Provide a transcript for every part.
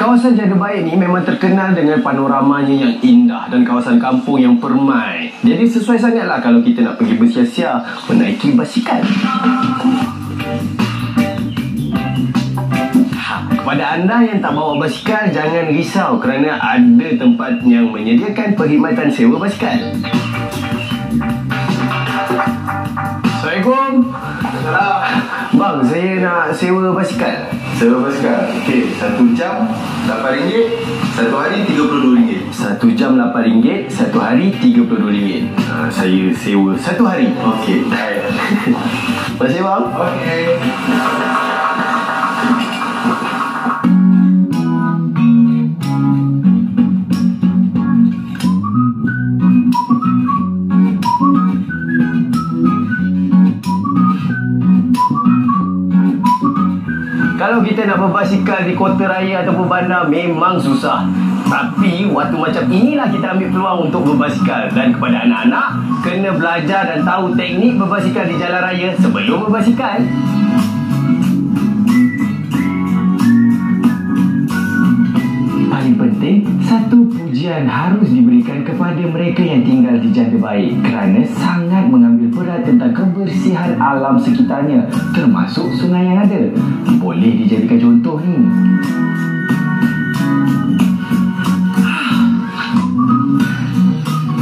Kawasan Janda Baik ni memang terkenal dengan panoramanya yang indah dan kawasan kampung yang permai. Jadi sesuai sangatlah kalau kita nak pergi bersia-sia menaiki basikal. Kepada anda yang tak bawa basikal, jangan risau kerana ada tempat yang menyediakan perkhidmatan sewa basikal. Assalamualaikum. Bang, saya nak sewa basikal. Sewa basikal. Okey, 1 jam RM8, 1 hari RM32. 1 jam RM8, 1 hari RM32. Saya sewa 1 hari. Okey, baik. Terima kasih bang. Okey. Kalau kita nak berbasikal di kota raya ataupun bandar memang susah. Tapi waktu macam inilah kita ambil peluang untuk berbasikal. Dan kepada anak-anak, kena belajar dan tahu teknik berbasikal di jalan raya sebelum berbasikal. Paling penting, satu pujian harus diberikan kepada mereka yang tinggal di Janda Baik kerana sangat mengambil berat tentang kebersihan alam sekitarnya, termasuk sungai yang ada. Boleh dijadikan contoh ni.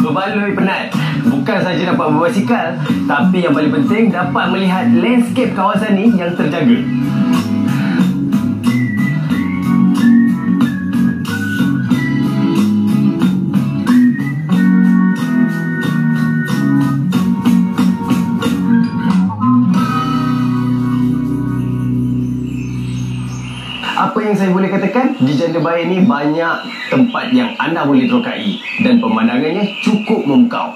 Berbaloi penat. Bukan saja dapat berbasikal, tapi yang paling penting dapat melihat landscape kawasan ni yang terjaga. Apa yang saya boleh katakan, di Janda Baik ni banyak tempat yang anda boleh terokai dan pemandangannya cukup memukau.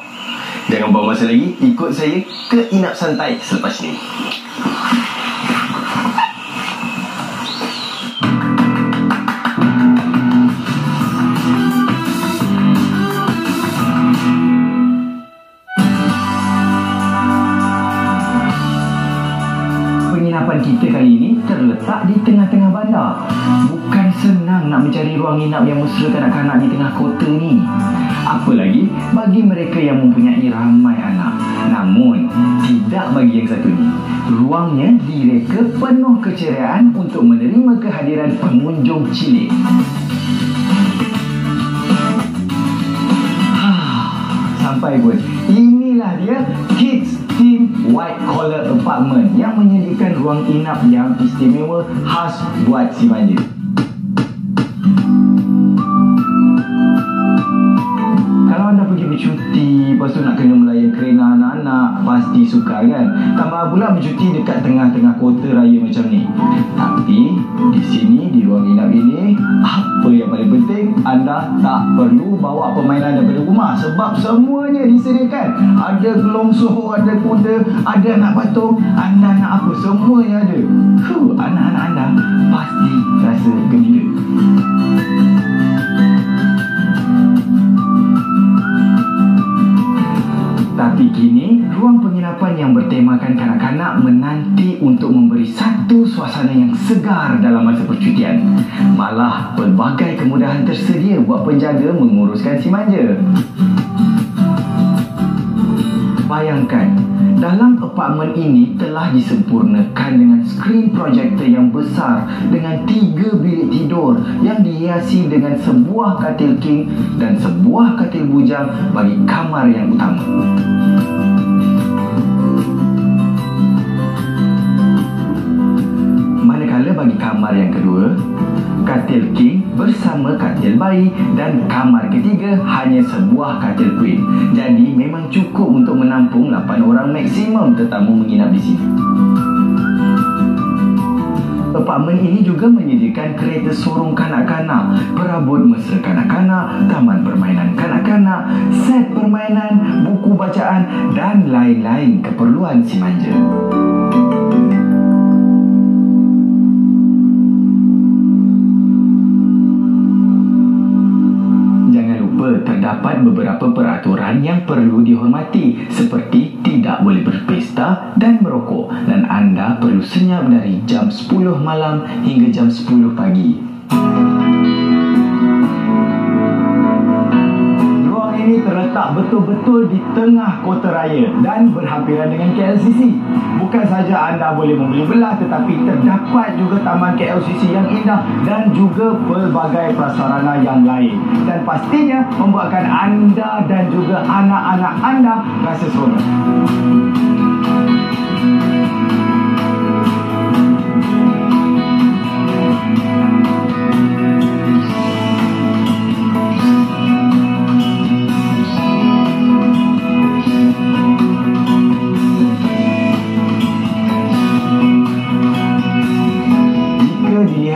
Jangan buang masa lagi, ikut saya ke Inap Santai selepas ni. Penginapan kita kali ini terletak di tengah-tengah bandar. Bukan senang nak mencari ruang inap yang mesra kanak-kanak di tengah kota ni. Apalagi bagi mereka yang mempunyai ramai anak. Namun, tidak bagi yang satu ni. Ruangnya direka penuh keceriaan untuk menerima kehadiran pengunjung cilik. Sampai pun, inilah dia Kids Team White Collar Apartment yang menyediakan ruang inap yang istimewa khas buat si manja. Kalau anda pergi bercuti, lepas tu nak kena melayan kereta anak-anak, pasti suka kan? Tambah pula bercuti dekat tengah-tengah kota raya macam ni. Tapi di sini, di ruang inap ini, apa yang paling penting, anda tak perlu bawa permainan daripada rumah sebab semuanya disediakan. Ada gelongso, ada kuda, ada anak patung, anda nak apa, semuanya ada. Anak-anak anda pasti rasa gembira. Tapi kini, ruang penginapan yang bertemakan kanak-kanak menanti untuk memberi satu suasana yang segar dalam masa percutian. Malah, pelbagai kemudahan tersedia buat penjaga menguruskan si manja. Bayangkan, dalam apartmen ini telah disempurnakan dengan skrin projektor yang besar dengan 3 bilik tidur yang dihiasi dengan sebuah katil king dan sebuah katil bujang bagi kamar yang utama. Manakala bagi kamar yang kedua, katil king bersama katil bayi dan kamar ketiga hanya sebuah katil queen. Jadi memang cukup untuk menampung 8 orang maksimum tetamu menginap di sini. Apartmen ini juga menyediakan kereta sorong kanak-kanak, perabot mesra kanak-kanak, taman permainan kanak-kanak, set permainan, buku bacaan dan lain-lain keperluan si manja. Terdapat beberapa peraturan yang perlu dihormati seperti tidak boleh berpesta dan merokok dan anda perlu senyap dari jam 10 malam hingga jam 10 pagi. Ini terletak betul-betul di tengah kota raya dan berhampiran dengan KLCC. Bukan saja anda boleh membeli belah, tetapi terdapat juga taman KLCC yang indah dan juga pelbagai prasarana yang lain. Dan pastinya membuatkan anda dan juga anak-anak anda rasa seronok.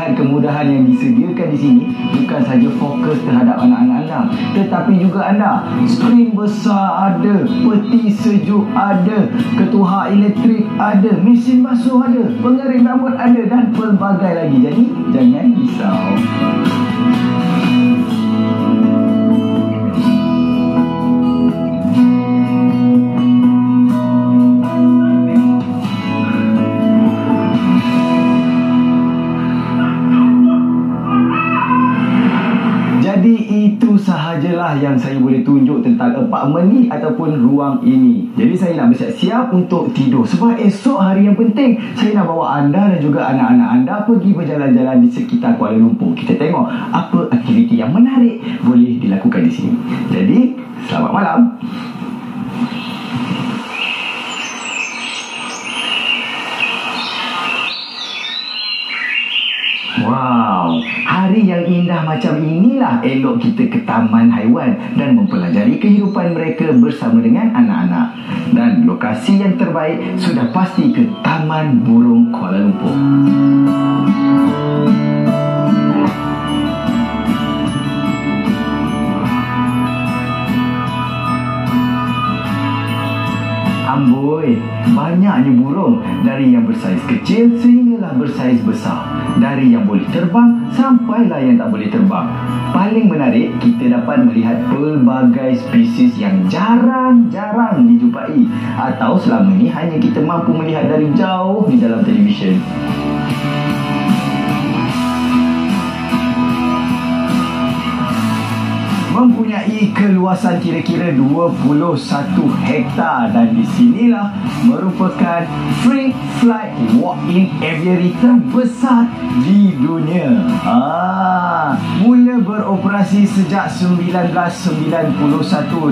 Kemudahan yang disediakan di sini bukan saja fokus terhadap anak-anak anda, tetapi juga anda. Skrin besar ada, peti sejuk ada, ketuhar elektrik ada, mesin basuh ada, pengering rambut ada dan pelbagai lagi. Jadi jangan risau. Itu sahajalah yang saya boleh tunjuk tentang apartmen ni ataupun ruang ini. Jadi saya nak bersiap-siap untuk tidur sebab esok hari yang penting. Saya nak bawa anda dan juga anak-anak anda pergi berjalan-jalan di sekitar Kuala Lumpur. Kita tengok apa aktiviti yang menarik boleh dilakukan di sini. Jadi, selamat malam. Wow, hari yang indah macam inilah elok kita ke taman haiwan dan mempelajari kehidupan mereka bersama dengan anak-anak. Dan lokasi yang terbaik sudah pasti ke Taman Burung Kuala Lumpur. Amboi, banyaknya burung, dari yang bersaiz kecil sehinggalah bersaiz besar, dari yang boleh terbang sampailah yang tak boleh terbang. Paling menarik, kita dapat melihat pelbagai spesies yang jarang-jarang dijumpai atau selama ini hanya kita mampu melihat dari jauh di dalam televisyen. Mempunyai keluasan kira-kira 21 hektar dan di sinilah merupakan free flight walk-in aviary terbesar di dunia. Mula beroperasi sejak 1991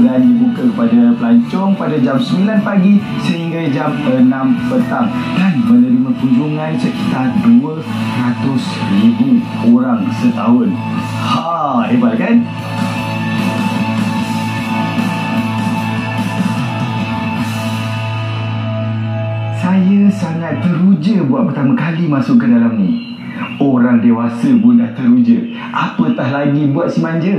dan dibuka kepada pelancong pada jam 9 pagi sehingga jam 6 petang dan menerima kunjungan sekitar 200,000 orang setahun. Hebat kan? Saya sangat teruja buat pertama kali masuk ke dalam ni. Orang dewasa pun dah teruja, apatah lagi buat si manja.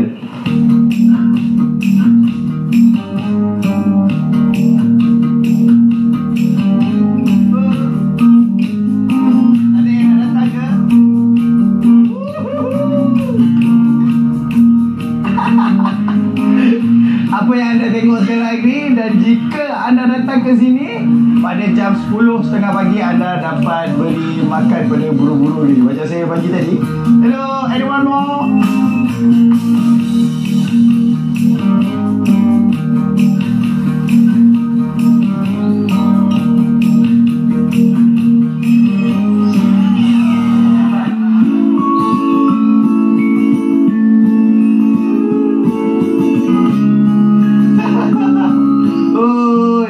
Apa yang anda tengok sekarang ni, dan jika anda datang ke sini pada jam 10.30 pagi, anda dapat beri makan pada burung-burung ni. Macam saya pagi tadi. Hello, anyone more?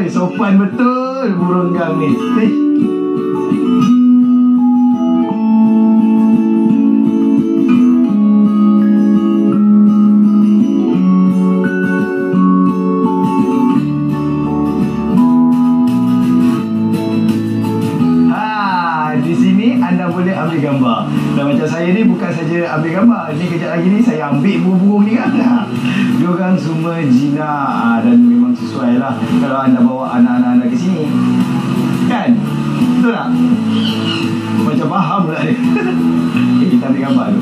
Sopan betul burung gang ni. Di sini anda boleh ambil gambar. Dan macam saya ni bukan saja ambil gambar, ni kejap lagi ni saya ambil burung-burung ni kan. Diorang semua jinak dan memang sesuai lah kalau anda bawa anak-anak anda ke sini. Kan? Betul tak? Macam faham pula ni. Okay, kita ambil gambar tu.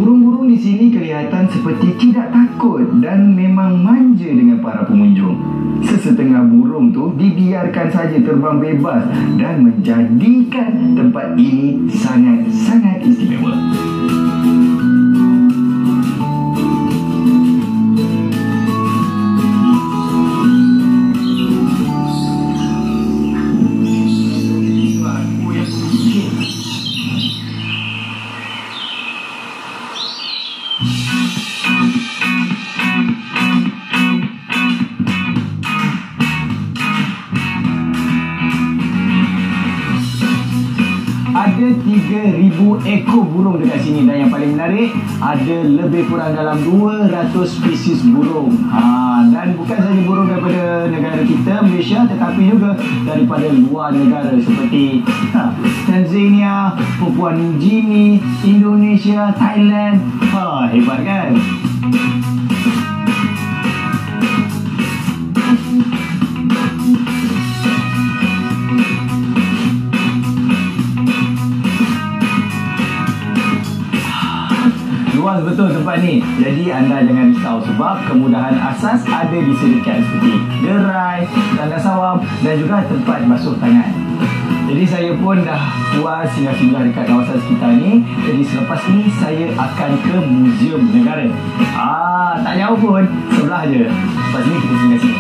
Burung-burung di sini kelihatan seperti tidak tahu takut dan memang manja dengan para pengunjung. Sesetengah burung tu dibiarkan saja terbang bebas dan menjadikan tempat ini sangat-sangat istimewa. Ada 3,000 ekor burung dekat sini dan yang paling menarik ada lebih kurang dalam 200 spesies burung. Dan bukan saja burung daripada negara kita Malaysia tetapi juga daripada luar negara seperti Tanzania, Papua New Guinea, Indonesia, Thailand. Hebat kan? Luas betul tempat ni. Jadi anda jangan risau sebab kemudahan asas ada disediakan seperti gerai, tanda sawam dan juga tempat basuh tangan. Jadi saya pun dah puas singgah-singgah dekat kawasan sekitar ni. Jadi selepas ni saya akan ke Muzium Negara. Tak jauh pun, sebelah je. Lepas ni kita singgah sini.